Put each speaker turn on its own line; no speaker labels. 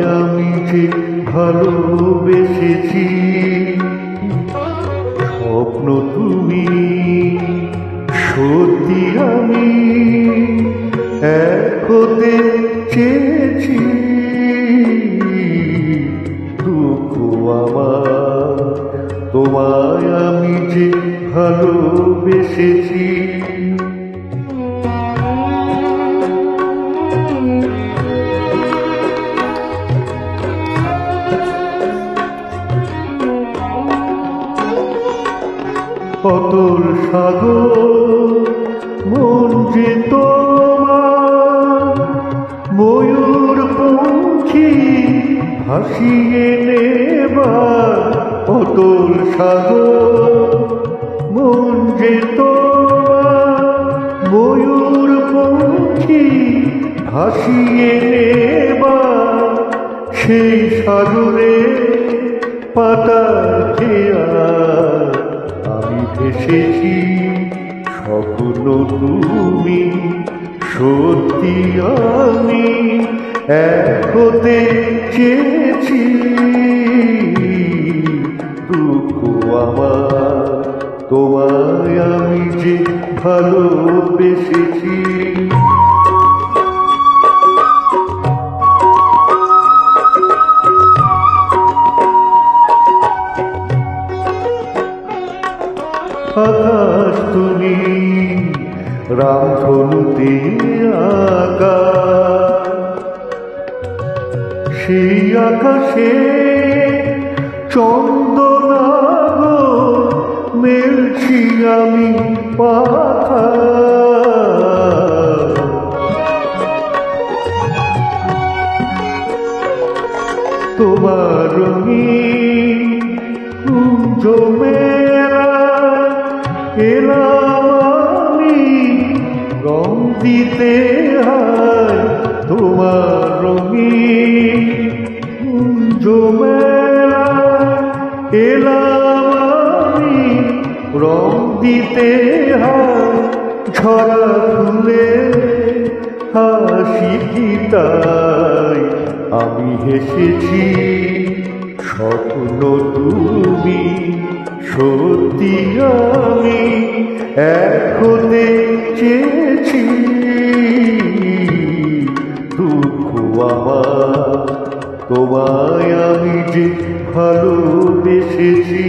তোমায় আমি যে ভালোবেসেছি, স্বপ্ন তুমি সত্যি আমি এক হতে চেয়েছি। দুঃখ আমার তোমায় আমি যে ভালোবেসেছি। অতল সাগর মন যে তোমার ময়ূর পঙ্খী ভাসিয়ে নেবার। অতল সাগর মন যে তোমার ময়ূর পঙ্খী ভাসিয়ে নেবার। সেই সাগরে পাতার খেয়া আমি ভেসেছি। স্বপ্ন তুমি সত্যি আমি এক হতে চেয়েছি। দুঃখ আমার তোমায় আমি যে ভালোবেসেছি। আকাশ তুমি রামধনুতে আঁকা, সেই আকাশে চন্দনাগো মেলছি আমি পাখা। তোমার রঙিন কুঞ্জ মেলা এলাম আমি রং দিতে। হায় তোমার রঙিন কুঞ্জ মেলা এলাম আমি রং দিতে। হায় ঝরা ফুলে হাসি কি তাই আমি হেসেছি। স্বপ্ন তুমি সত্যি আমি এক হতে চেয়েছি। দুঃখ আমার তোমায় আমি যে ভালোবেসেছি।